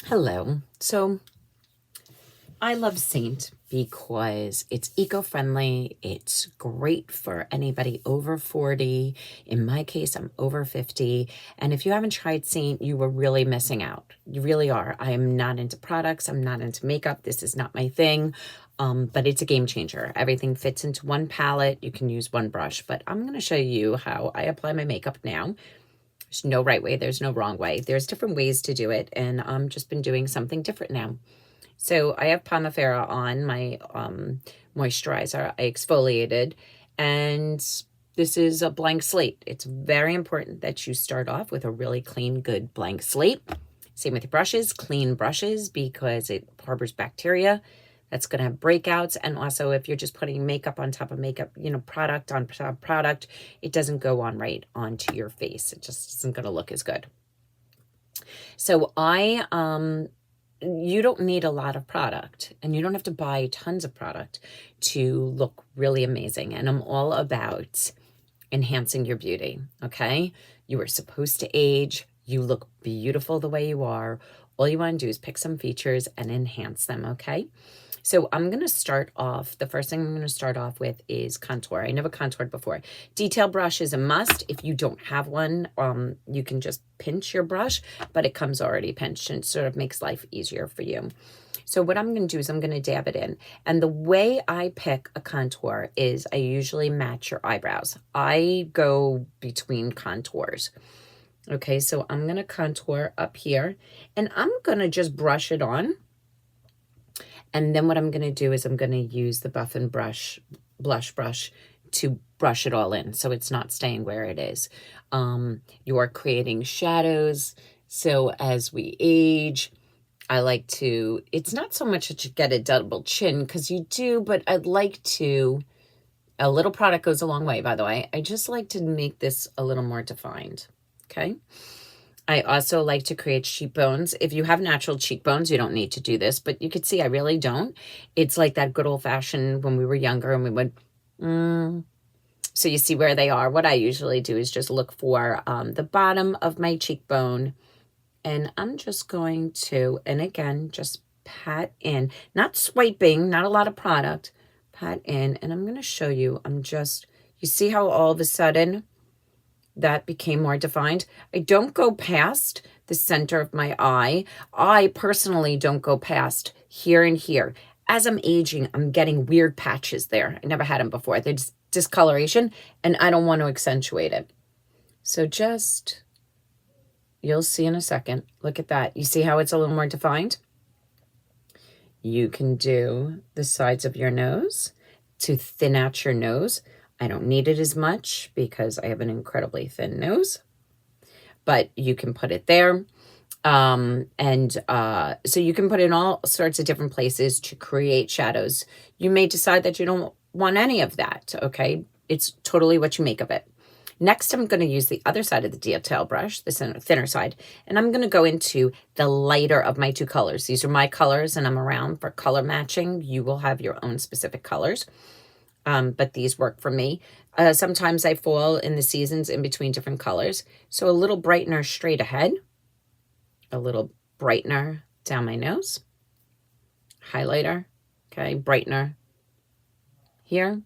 Hello. So I love Seint because it's eco-friendly. It's great for anybody over 40. In my case, I'm over 50. And if you haven't tried Seint, you were really missing out. You really are. I am not into products. I'm not into makeup. This is not my thing. But it's a game changer. Everything fits into one palette. You can use one brush. But I'm going to show you how I apply my makeup now. There's no right way. There's no wrong way. There's different ways to do it. And I've just been doing something different now. So I have Pomifera on my moisturizer. I exfoliated, and this is a blank slate. It's very important that you start off with a really clean, good blank slate. Same with your brushes, clean brushes, because it harbors bacteria. That's going to have breakouts. And also, if you're just putting makeup on top of makeup, product on top of product, it doesn't go on right onto your face. It just isn't going to look as good. So you don't need a lot of product, and you don't have to buy tons of product to look really amazing. And I'm all about enhancing your beauty, okay? You are supposed to age. You look beautiful the way you are. All you want to do is pick some features and enhance them, okay? So I'm going to start off, the first thing I'm going to start off with is contour. I never contoured before. Detail brush is a must. If you don't have one, you can just pinch your brush, but it comes already pinched and it sort of makes life easier for you. So what I'm going to do is I'm going to dab it in. And the way I pick a contour is I usually match your eyebrows. I go between contours. Okay, so I'm going to contour up here, and I'm going to just brush it on. And then what I'm going to do is I'm going to use the Buff and Blush brush to brush it all in so it's not staying where it is. You are creating shadows. So as we age, I like to, it's not so much that you get a double chin, because you do, but I'd like to, a little product goes a long way, by the way. I just like to make this a little more defined. Okay. I also like to create cheekbones. If you have natural cheekbones, you don't need to do this, but you could see I really don't. It's like that good old-fashioned when we were younger and we would, so you see where they are. What I usually do is just look for the bottom of my cheekbone, and I'm just going to, and again, just pat in, not swiping, not a lot of product, pat in, and I'm going to show you, you see how all of a sudden that became more defined. I don't go past the center of my eye. I personally don't go past here and here. As I'm aging, I'm getting weird patches there. I never had them before. They're just discoloration, and I don't want to accentuate it. So you'll see in a second. Look at that. You see how it's a little more defined? You can do the sides of your nose to thin out your nose. I don't need it as much because I have an incredibly thin nose, but you can put it there. So you can put it in all sorts of different places to create shadows. You may decide that you don't want any of that, okay? It's totally what you make of it. Next, I'm going to use the other side of the detail brush, the thinner side, and I'm going to go into the lighter of my two colors. These are my colors, and I'm around for color matching. You will have your own specific colors. But these work for me. Sometimes I fall in the seasons in between different colors. So a little brightener straight ahead, a little brightener down my nose, highlighter, okay, brightener here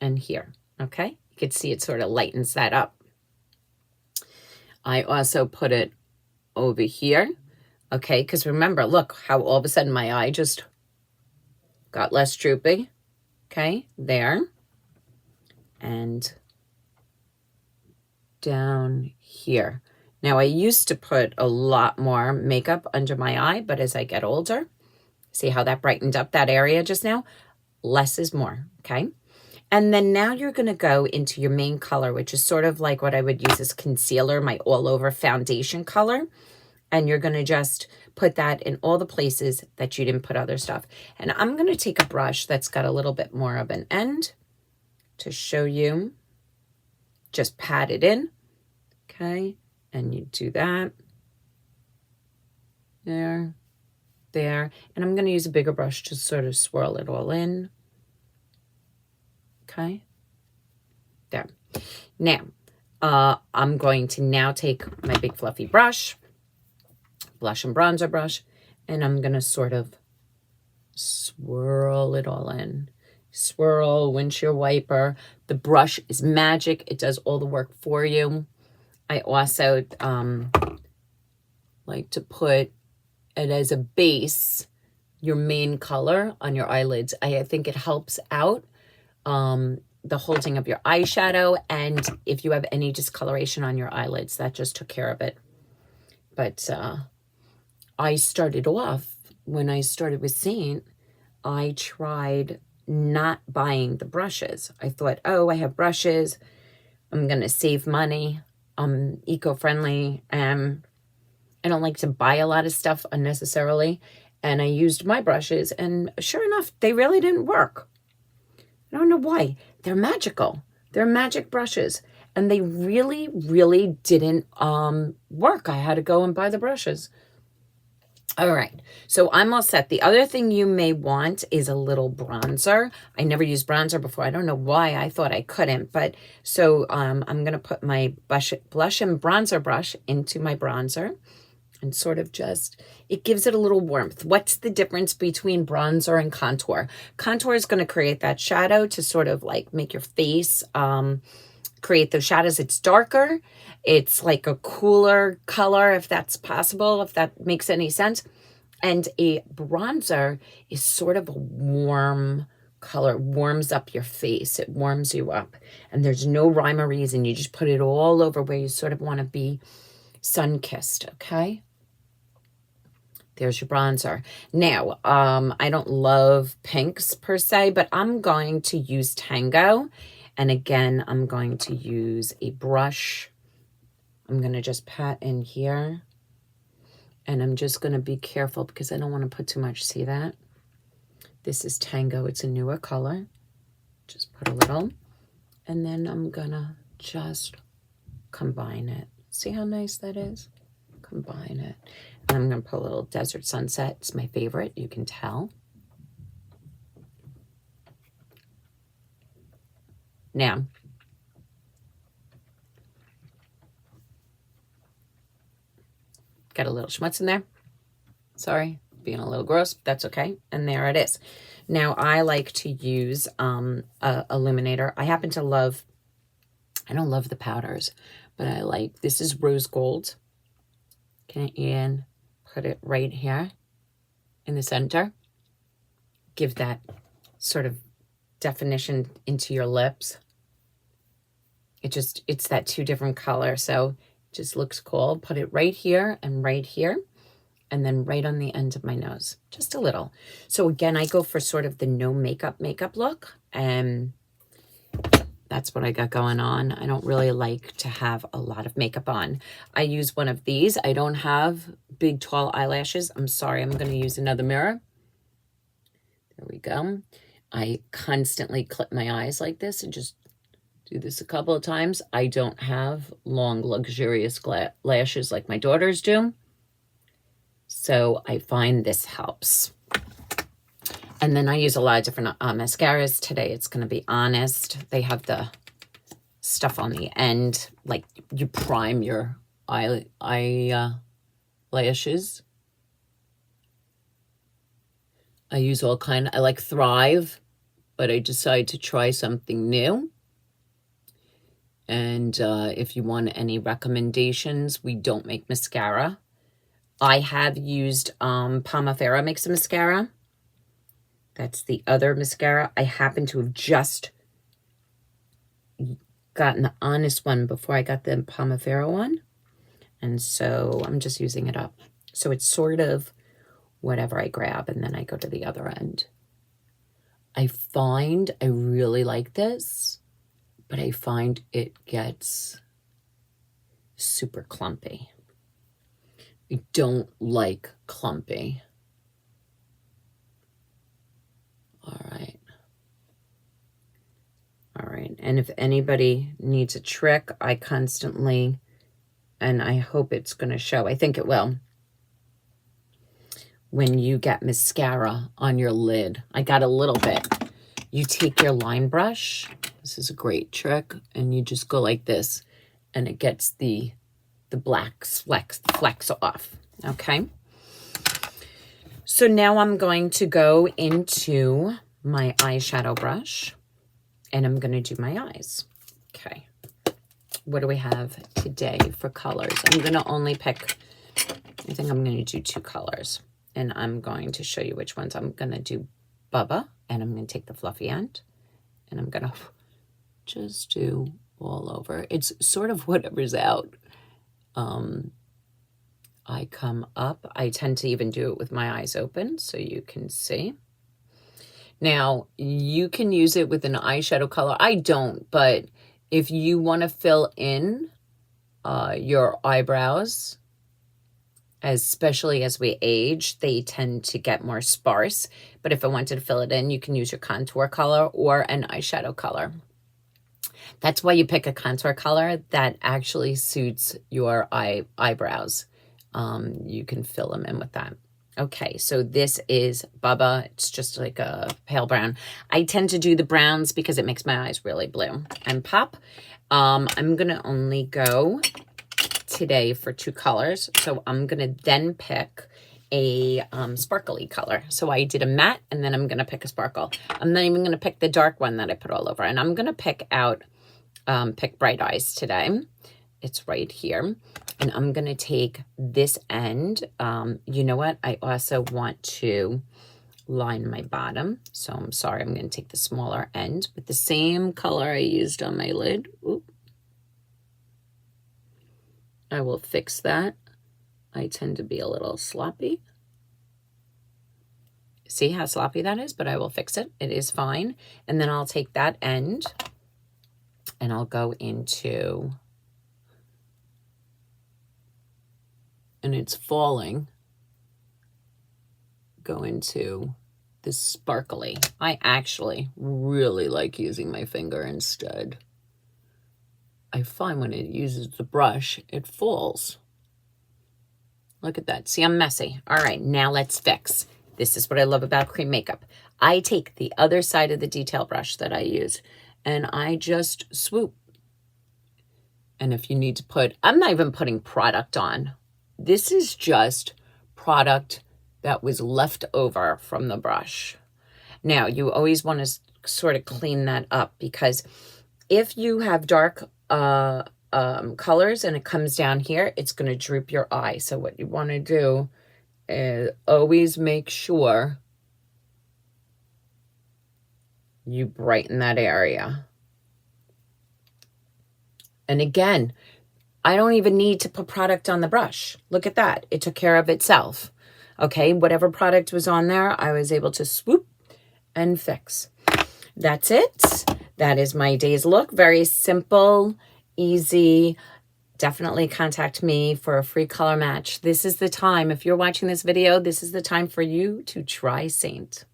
and here, okay? You can see it sort of lightens that up. I also put it over here, okay, because remember, look how all of a sudden my eye just got less droopy. Okay, there, and down here. Now, I used to put a lot more makeup under my eye, but as I get older, see how that brightened up that area just now? Less is more, okay? And then now you're going to go into your main color, which is sort of like what I would use as concealer, my all-over foundation color. And you're going to just put that in all the places that you didn't put other stuff. And I'm going to take a brush that's got a little bit more of an end to show you. Just pat it in, okay? And you do that. There. And I'm going to use a bigger brush to sort of swirl it all in. Okay? There. Now, I'm going to now take my big fluffy brush blush and bronzer brush, and I'm going to sort of swirl it all in. Swirl, windshield wiper. The brush is magic. It does all the work for you. I also like to put it as a base, your main color on your eyelids. I think it helps out the holding of your eyeshadow, and if you have any discoloration on your eyelids, that just took care of it. But I started off, when I started with Seint, I tried not buying the brushes. I thought, oh, I have brushes, I'm gonna save money, I'm eco-friendly, I don't like to buy a lot of stuff unnecessarily, and I used my brushes, and sure enough, they really didn't work. I don't know why. They're magical. They're magic brushes, and they really, really didn't work. I had to go and buy the brushes. All right, so I'm all set. The other thing you may want is a little bronzer. I never used bronzer before. I don't know why I thought I couldn't, but so I'm going to put my blush and bronzer brush into my bronzer and sort of just, it gives it a little warmth. What's the difference between bronzer and contour? Contour is going to create that shadow to sort of like make your face create those shadows. It's darker. It's like a cooler color, if that's possible, if that makes any sense. And a bronzer is sort of a warm color. It warms up your face. It warms you up. And there's no rhyme or reason. You just put it all over where you sort of want to be sun-kissed, okay? There's your bronzer. Now, I don't love pinks per se, but I'm going to use Tango. And again, I'm going to use a brush. I'm going to just pat in here. And I'm just going to be careful because I don't want to put too much. See that? This is Tango. It's a newer color. Just put a little. And then I'm going to just combine it. See how nice that is? Combine it. And I'm going to put a little Desert Sunset. It's my favorite. You can tell. Now, got a little schmutz in there. Sorry, being a little gross. That's okay. And there it is. Now, I like to use a illuminator. I happen to love, I don't love the powders, but I like, this is rose gold. And put it right here in the center. Give that sort of definition into your lips. It's that two different color, so it just looks cool. Put it right here, and then right on the end of my nose, just a little. So again, I go for sort of the no makeup look, and that's what I got going on. I don't really like to have a lot of makeup on. I use one of these. I don't have big, tall eyelashes. I'm sorry, I'm going to use another mirror. There we go. I constantly clip my eyes like this and just do this a couple of times. I don't have long, luxurious lashes like my daughters do. So I find this helps. And then I use a lot of different mascaras. Today it's going to be Honest. They have the stuff on the end, like you prime your lashes. I use all kind. I like Thrive, but I decided to try something new. And if you want any recommendations, we don't make mascara. I have used Pomifera makes a mascara. That's the other mascara. I happen to have just gotten the Honest one before I got the Pomifera one. And so I'm just using it up. So it's sort of whatever I grab, and then I go to the other end. I find I really like this, but I find it gets super clumpy. I don't like clumpy. All right. All right. And if anybody needs a trick, I constantly, and I hope it's going to show. I think it will. When you get mascara on your lid, I got a little bit. You take your line brush. This is a great trick. And you just go like this. And it gets the black flecks off. Okay. So now I'm going to go into my eyeshadow brush and I'm going to do my eyes. Okay. What do we have today for colors? I'm going to only pick, I think I'm going to do 2 colors. And I'm going to show you which ones. I'm going to do Bubba, and I'm going to take the fluffy end, and I'm going to just do all over. It's sort of whatever's out. I come up. I tend to even do it with my eyes open so you can see. Now, you can use it with an eyeshadow color. I don't, but if you want to fill in your eyebrows, especially as we age, they tend to get more sparse. But if I wanted to fill it in, you can use your contour color or an eyeshadow color. That's why you pick a contour color that actually suits your eyebrows. You can fill them in with that. Okay, so this is Bubba. It's just like a pale brown. I tend to do the browns because it makes my eyes really blue. And Pop, I'm going to only go today for 2 colors. So I'm going to then pick a sparkly color. So I did a matte, and then I'm going to pick a sparkle. I'm not even going to pick the dark one that I put all over. And I'm going to pick out, pick Bright Eyes today. It's right here. And I'm going to take this end. You know what? I also want to line my bottom. So I'm sorry, I'm going to take the smaller end with the same color I used on my lid. Oop. I will fix that. I tend to be a little sloppy. See how sloppy that is? But I will fix it. It is fine. And then I'll take that end and I'll go into, and it's falling, go into this sparkly. I actually really like using my finger instead. I find when it uses the brush, it falls. Look at that. See, I'm messy. All right, now let's fix. This is what I love about cream makeup. I take the other side of the detail brush that I use, and I just swoop. And if you need to put, I'm not even putting product on. This is just product that was left over from the brush. Now, you always want to sort of clean that up, because if you have dark colors and it comes down here, it's going to droop your eye. So what you want to do is always make sure you brighten that area. And again, I don't even need to put product on the brush. Look at that. It took care of itself. Okay, whatever product was on there, I was able to swoop and fix. That's it. That is my day's look. Very simple, easy. Definitely contact me for a free color match. This is the time. If you're watching this video, this is the time for you to try Seint.